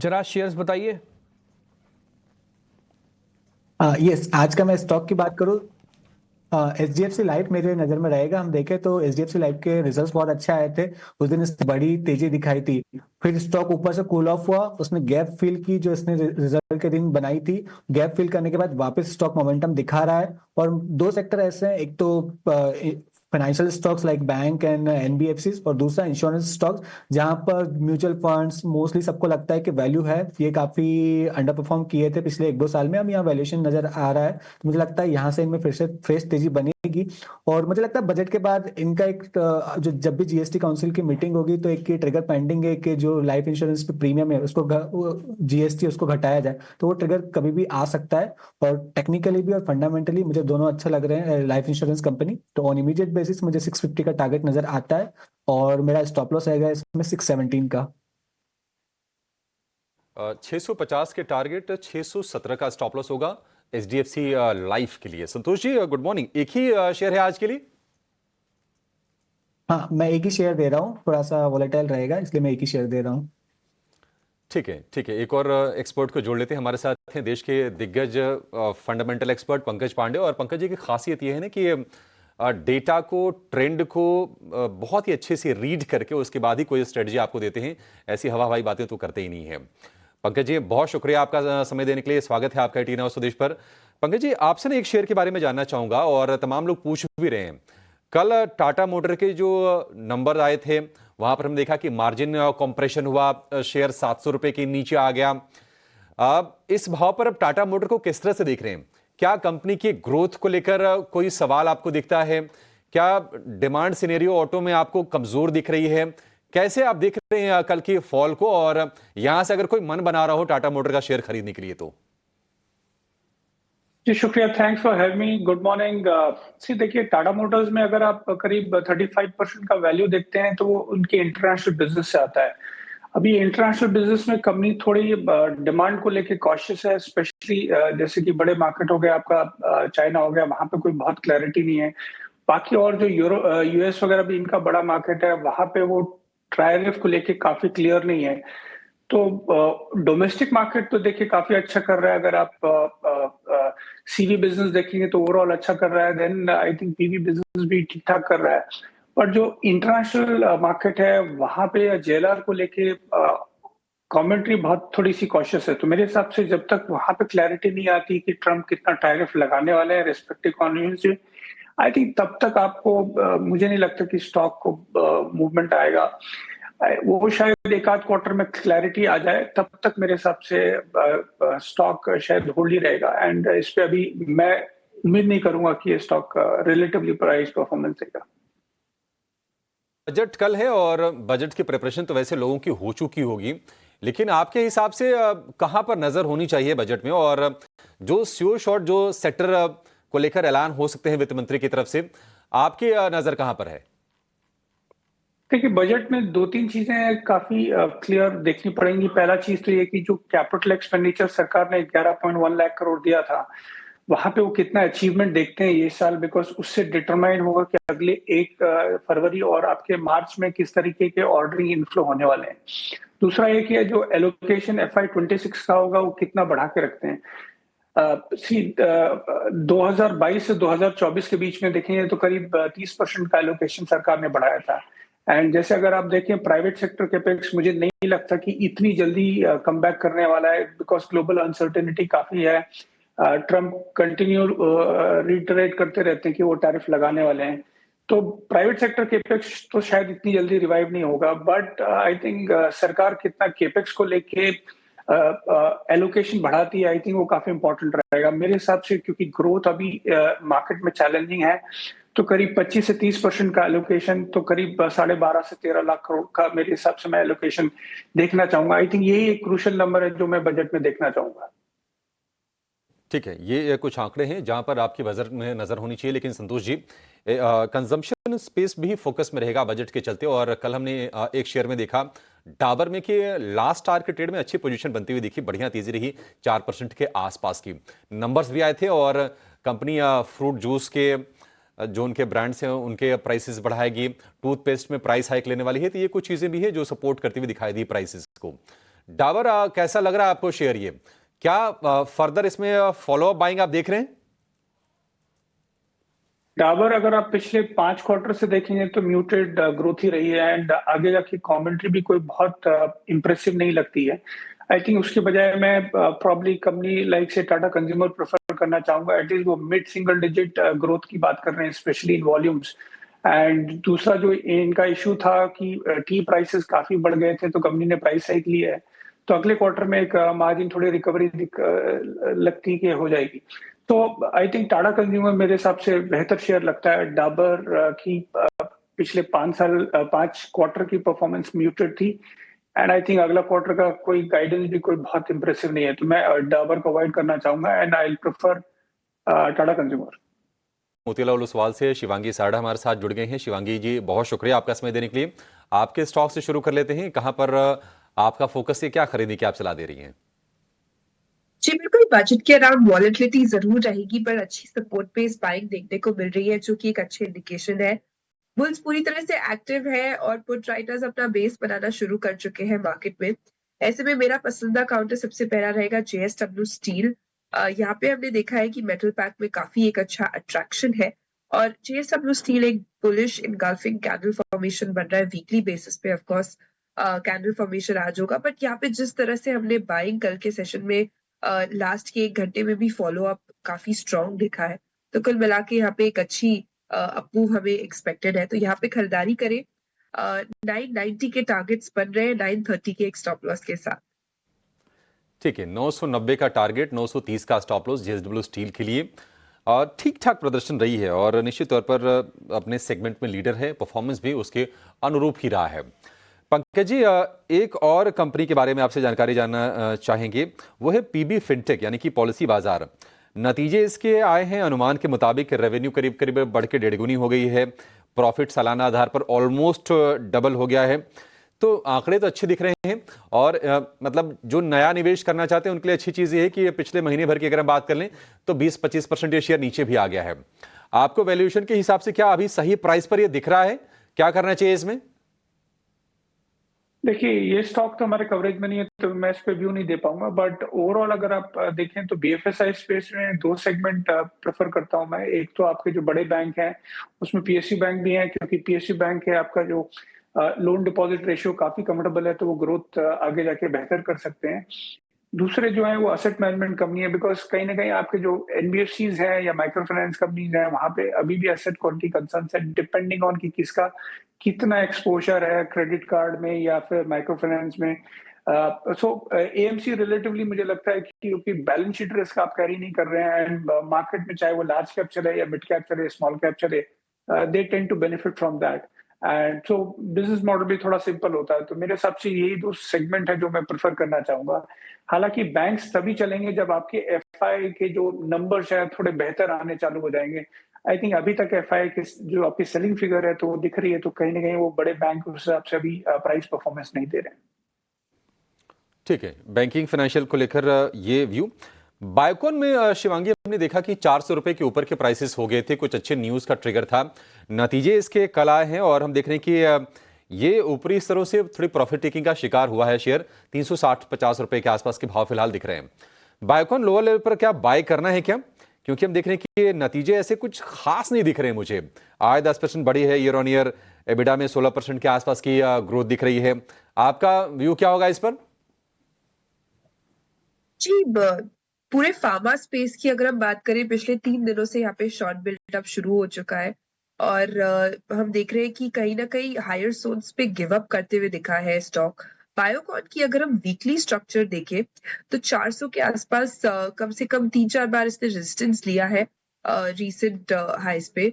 जरा शेयर्स बताइए। यस, आज का मैं स्टॉक की बात करूँ, एचडीएफसी लाइफ मेरे नज़र में रहेगा। हम देखें तो एचडीएफसी लाइफ के रिजल्ट्स बहुत अच्छे आए थे। उस दिन इसकी बड़ी तेजी दिखाई थी। फिर स्टॉक ऊपर से कूल ऑफ हुआ, उसने गैप फिल की जो इसने रिजल्ट के दिन बनाई थी। गैप फिल करने के बाद वापस स्टॉक मोमेंटम दिखा रहा है। और दो सेक्टर ऐसे हैं, एक तो financial stocks like bank and NBFC, और दूसरा इंश्योरेंस स्टॉक्स, जहां पर म्यूचुअल फंड्स मोस्टली सबको लगता है कि वैल्यू है। ये काफी अंडर परफॉर्म किए थे पिछले एक दो साल में, अब यहाँ वैल्यूएशन नजर आ रहा है। तो मुझे लगता है यहाँ से इनमें फिर से फ्रेश तेजी बनेगी। और मुझे लगता है बजट के बाद इनका एक जो जब भी जीएसटी काउंसिल की मीटिंग होगी तो एक ये ट्रिगर पेंडिंग है कि जो लाइफ इंश्योरेंस पे प्रीमियम है उसको जीएसटी उसको घटाया जाए, तो वो ट्रिगर कभी भी आ सकता है। और टेक्निकली भी और फंडामेंटली मुझे दोनों अच्छा लग रहे हैं लाइफ इंश्योरेंस कंपनी। तो ऑन इमीडिएट बेसिस मुझे 650 का टारगेट नजर आता है, और मेरा स्टॉप लॉस रहेगा इसमें 617 का। 650 के टारगेट, 617 का स्टॉप लॉस होगा एचडीएफसी लाइफ के लिए। Santosh ji, good morning. एक ही शेयर है आज के लिए? हाँ, मैं एक ही शेयर दे रहा हूँ, थोड़ा सा वोलेटाइल रहेगा इसलिए मैं एक ही शेयर दे रहा हूँ। ठीक है, ठीक है। एक और एक्सपर्ट को जोड़ लेते हैं। हमारे साथ हैं देश के दिग्गज फंडामेंटल एक्सपर्ट पंकज पांडे। और पंकज जी की खासियत ये है ना कि डेटा को, ट्रेंड को बहुत ही अच्छे से रीड करके उसके बाद ही कोई स्ट्रेटजी आपको देते हैं। ऐसी हवा हवाई बातें तो करते ही नहीं है। पंकज जी, बहुत शुक्रिया आपका समय देने के लिए। स्वागत है आपका टीना और स्वदेश पर। पंकज जी, आपसे ना एक शेयर के बारे में जानना चाहूंगा, और तमाम लोग पूछ भी रहे हैं। कल टाटा मोटर के जो नंबर आए थे, वहां पर हमने देखा कि मार्जिन कॉम्प्रेशन हुआ, शेयर 700 रुपए के नीचे आ गया। अब इस भाव पर अब टाटा मोटर को किस तरह से देख रहे हैं? क्या कंपनी की ग्रोथ को लेकर कोई सवाल आपको दिखता है? क्या डिमांड सिनेरियो ऑटो में आपको कमजोर दिख रही है? कैसे आप देख रहे हैं कल की फॉल को? और यहां से अगर कोई मन बना रहा हो टाटा मोटर का शेयर खरीदने के लिए तो? जी शुक्रिया, thanks for having me. Good morning. See देखिए, टाटा मोटर्स में अगर आप करीब 35% का वैल्यू देखते हैं तो वो उनके इंटरनेशनल बिजनेस से आता है। अभी इंटरनेशनल बिजनेस में कंपनी थोड़ी डिमांड को लेके कॉशियस है, स्पेशली जैसे कि बड़े मार्केट हो गया आपका, चाइना हो गया, वहां पे कोई बहुत क्लैरिटी नहीं है। बाकी और जो यूएस वगैरह भी इनका बड़ा मार्केट है, वहां पे वो ट्रायरिफ को लेके काफी क्लियर नहीं है। तो डोमेस्टिक मार्केट तो देखिए काफी अच्छा कर रहा है। अगर आप सीवी बिजनेस देखेंगे तो ओवरऑल अच्छा कर रहा है। Then I think PV business भी ठीक ठाक कर रहा है। पर जो इंटरनेशनल मार्केट है वहां पे जेएलआर को लेके कमेंट्री बहुत थोड़ी सी कॉशियस है। तो मेरे हिसाब से जब तक वहां पे क्लैरिटी नहीं आती कि ट्रम्प कितना टैरिफ लगाने वाले हैं रेस्पेक्टिव इकोनॉमी से, आई थिंक तब तक आपको मुझे नहीं लगता कि स्टॉक को मूवमेंट आएगा। वो शायद एक आध क्वार्टर में क्लैरिटी आ जाए, तब तक मेरे हिसाब से स्टॉक शायद होल्ड ही रहेगा। एंड इस पे अभी मैं उम्मीद नहीं करूंगा कि ये स्टॉक रिलेटिवली प्राइस परफॉर्मेंस देगा। बजट कल है, और बजट की प्रिपरेशन तो वैसे लोगों की हो चुकी होगी, लेकिन आपके हिसाब से कहां पर नजर होनी चाहिए बजट में? और जो श्योर शॉट जो सेक्टर को लेकर ऐलान हो सकते हैं वित्त मंत्री की तरफ से, आपकी नजर कहां पर है? देखिए, बजट में दो तीन चीजें काफी क्लियर देखनी पड़ेंगी। पहला चीज तो ये कि जो कैपिटल एक्सपेंडिचर सरकार ने 11.1 लाख करोड़ दिया था, वहां पे वो कितना अचीवमेंट देखते हैं ये साल, बिकॉज उससे डिटरमाइन होगा कि अगले 1 फरवरी और आपके मार्च में किस तरीके के ऑर्डरिंग इनफ्लो होने वाले हैं। दूसरा ये कि जो एलोकेशन FY26 का होगा वो कितना बढ़ा के रखते हैं। 2022 से 2024 के बीच में देखेंगे तो करीब 30% का एलोकेशन सरकार ने बढ़ाया था। एंड जैसे अगर आप देखें प्राइवेट सेक्टर कैपेक्स, मुझे नहीं लगता कि इतनी जल्दी कम बैक करने वाला है, बिकॉज ग्लोबल अनसर्टेनिटी काफी है। ट्रम्प कंटिन्यू रिटरेट करते रहते हैं कि वो टैरिफ लगाने वाले हैं। तो प्राइवेट सेक्टर केपेक्स तो शायद इतनी जल्दी रिवाइव नहीं होगा। बट आई थिंक सरकार कितना केपेक्स को लेके एलोकेशन बढ़ाती है, आई थिंक वो काफी इंपॉर्टेंट रहेगा मेरे हिसाब से, क्योंकि ग्रोथ अभी मार्केट में चैलेंजिंग है। तो करीब 25 से 30% का एलोकेशन, तो करीब 12.5 से 13 लाख करोड़ का मेरे हिसाब से मैं एलोकेशन देखना चाहूंगा। आई थिंक यही एक क्रूशियल नंबर है जो मैं बजट में देखना चाहूंगा। ठीक है, ये कुछ आंकड़े हैं जहां पर आपकी बजट में नजर होनी चाहिए। लेकिन संतोष जी, कंजम्पशन स्पेस भी फोकस में रहेगा बजट के चलते। और कल हमने एक शेयर में देखा डाबर में कि लास्ट आवर के ट्रेड में अच्छी पोजीशन बनती हुई दिखी, बढ़िया तेजी रही, 4% के आसपास की नंबर्स भी आए थे। और कंपनी फ्रूट जूस के जो उनके ब्रांड्स हैं उनके प्राइसेस बढ़ाएगी, टूथपेस्ट में प्राइस हाइक लेने वाली है। तो ये कुछ चीजें भी है जो सपोर्ट करती हुई दिखाई दी प्राइसेस को। डाबर कैसा लग रहा है आपको शेयर ये? क्या फर्दर इसमें फॉलो अप बाइंग आप देख रहे हैं? डाबर अगर आप पिछले 5 क्वार्टर से देखेंगे तो म्यूटेड ग्रोथ ही रही है एंड आगे जाके कमेंट्री भी कोई बहुत इंप्रेसिव नहीं लगती है। आई थिंक उसके बजाय मैं प्रॉब्ली कंपनी लाइक से टाटा कंज्यूमर प्रेफर करना चाहूंगा। एटलीस्ट वो मिड सिंगल डिजिट ग्रोथ की बात कर रहे हैं, स्पेशली इन वॉल्यूम्स। एंड दूसरा जो इनका इशू था कि टी प्राइसेस काफी बढ़ गए थे, तो कंपनी ने प्राइस हाइक ली है, तो अगले क्वार्टर में एक मार्जिन थोड़ी रिकवरी लगती कि हो जाएगी। तो आई थिंक टाटा कंज्यूमर मेरे हिसाब से बेहतर शेयर लगता है। डाबर की पिछले 5 क्वार्टर की परफॉर्मेंस म्यूटेड थी एंड आई थिंक अगला क्वार्टर का कोई गाइडेंस भी कोई बहुत इंप्रेसिव नहीं है, तो मैं डाबर को अवॉइड करना चाहूंगा and I prefer Tata consumer. Motilal Oswal से शिवांगी साढ़ा हमारे साथ जुड़ गए हैं। शिवांगी जी, बहुत शुक्रिया आपका समय देने के लिए। आपके स्टॉक से शुरू कर लेते हैं, कहां पर आपका फोकस है, क्या खरीदने की आप सलाह दे रही हैं? जी बिल्कुल, बजट के अराउंड वॉलेटिलिटी जरूर रहेगी, पर अच्छी सपोर्ट पे बाइंग देखने को मिल रही है, जो कि एक अच्छी इंडिकेशन है। बुल्स पूरी तरह से एक्टिव है और पुट राइटर्स अपना बेस बनाना शुरू कर चुके हैं मार्केट में। ऐसे में मेरा पसंदीदा काउंटर सबसे पहला रहेगा जेएसडब्ल्यू स्टील। यहाँ पे हमने देखा है कि मेटल पैक में काफी एक अच्छा अट्रैक्शन है और जेएसडब्ल्यू स्टील एक बुलिश इनगल्फिंग कैंडल फॉर्मेशन बन रहा है वीकली बेसिस पे। ऑफ कोर्स कैंडल फॉर्मेशन आज होगा, बट यहाँ पे जिस तरह से हमने बाइंग कल के सेशन में लास्ट के 1 घंटे में भी फॉलो अप काफी स्ट्रॉन्ग दिखा है, तो कुल मिला के यहाँ पे एक अच्छी अप्रूव हमें एक्सपेक्टेड है, तो यहाँ पे खरीदारी करें। 990 के टारगेट्स बन रहे हैं 930 के एक स्टॉप लॉस के साथ। ठीक है, 990 का टारगेट, 930 का स्टॉप लॉस जेएसडब्ल्यू स्टील के लिए। और ठीक ठाक प्रदर्शन रही है और निश्चित तौर पर अपने सेगमेंट में लीडर है, परफॉर्मेंस भी उसके अनुरूप ही रहा है। पंकज जी, एक और कंपनी के बारे में आपसे जानकारी जानना चाहेंगे, वो है पीबी फिनटेक यानी कि पॉलिसी बाजार। नतीजे इसके आए हैं अनुमान के मुताबिक, रेवेन्यू करीब करीब बढ़ के 1.5 गुनी हो गई है, प्रॉफिट सालाना आधार पर ऑलमोस्ट डबल हो गया है। तो आंकड़े तो अच्छे दिख रहे हैं और मतलब जो नया निवेश करना चाहते हैं उनके लिए अच्छी चीज ये है कि पिछले महीने भर की अगर हम बात कर लें तो 20-25% ये शेयर नीचे भी आ गया है। आपको वैल्यूएशन के हिसाब से क्या अभी सही प्राइस पर ये दिख रहा है? क्या करना चाहिए इसमें? देखिए, ये स्टॉक तो हमारे कवरेज में नहीं है, तो मैं इस पे व्यू नहीं दे पाऊंगा, बट ओवरऑल अगर आप देखें तो बीएफएसआई स्पेस में 2 सेगमेंट प्रेफर करता हूं मैं। एक तो आपके जो बड़े बैंक हैं उसमें पीएसयू बैंक भी है, क्योंकि पीएसयू बैंक है आपका जो लोन डिपॉजिट रेशियो काफी कंफर्टेबल है, तो वो ग्रोथ आगे जाके बेहतर कर सकते हैं। दूसरे जो है वो असेट मैनेजमेंट कंपनी है, बिकॉज कहीं ना कहीं आपके जो एनबीएफसीज है या माइक्रो फाइनेंस कंपनीज है, वहां पे अभी भी एसेट क्वालिटी कंसर्न है, डिपेंडिंग ऑन कि किसका कितना एक्सपोजर है क्रेडिट कार्ड में या फिर माइक्रो फाइनेंस में। सो एएमसी रिलेटिवली मुझे लगता है कि क्योंकि बैलेंस शीट रिस्क आप कैरी नहीं कर रहे हैं एंड मार्केट में चाहे वो लार्ज कैप चले या मिड कैप चले स्मॉल कैप चले, they tend to benefit from that. And so business model भी थोड़ा सिंपल होता है, तो मेरे हिसाब से यही 2 सेगमेंट है जो मैं प्रेफर करना चाहूंगा। हालांकि बैंक्स तभी चलेंगे जब आपके एफआई के जो नंबर्स है थोड़े बेहतर आने चालू हो जाएंगे। आई थिंक अभी तक एफआई के जो आपकी सेलिंग फिगर है तो वो दिख रही है, तो कहीं ना कहीं वो बड़े बैंक उस हिसाब से अभी प्राइस परफॉर्मेंस नहीं दे रहे हैं। ठीक है, बैंकिंग फाइनेंशियल को लेकर ये व्यू। बायोकॉन में शिवांगी हमने देखा कि 400 रुपए के ऊपर के प्राइसेस हो गए थे, कुछ अच्छे न्यूज का ट्रिगर था। नतीजे इसके कल आए हैं और हम देख रहे हैं कि ये ऊपरी स्तरों से थोड़ी प्रॉफिट टेकिंग का शिकार हुआ है शेयर। 360-50 रुपए के आसपास के भाव फिलहाल दिख रहे हैं। बायोकॉन लोअर लेवल पर क्या बाय करना है क्या? क्योंकि हम देख रहे हैं कि ये नतीजे ऐसे कुछ खास नहीं दिख रहे हैं मुझे। आय 10% बढ़ी है ईयर ऑन ईयर, एबिडा में 16% के आसपास की ग्रोथ दिख रही है। आपका व्यू क्या होगा इस पर? जी, पूरे फार्मा स्पेस की अगर हम बात करें, पिछले 3 दिनों से यहाँ पे शॉर्ट बिल्डअप शुरू हो चुका है और हम देख रहे हैं कि कहीं ना कहीं हायर जोन्स पे गिव अप करते हुए दिखा है स्टॉक। बायोकॉन की अगर हम वीकली स्ट्रक्चर देखें तो 400 के आसपास कम से कम 3-4 बार इसने रेजिस्टेंस लिया है रीसेंट हाइस पे।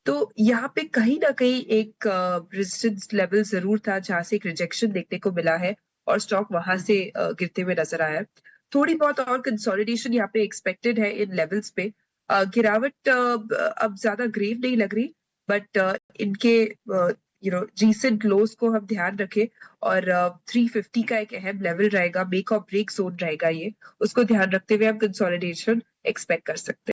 तो यहाँ पे कहीं ना कहीं एक रेजिस्टेंस लेवल जरूर था जहां से एक रिजेक्शन देखने को मिला है और स्टॉक वहां से गिरते हुए नजर आया है। थोड़ी बहुत और कंसोलिडेशन यहाँ पे एक्सपेक्टेड है इन लेवल्स पे। गिरावट अब ज्यादा ग्रेव नहीं लग रही, बट इनके रीसेंट लोज को हम ध्यान रखें और 350 का एक अहम लेवल रहेगा, मेक और ब्रेक जोन रहेगा ये, उसको ध्यान रखते हुए हम कंसोलिडेशन एक्सपेक्ट कर सकते हैं।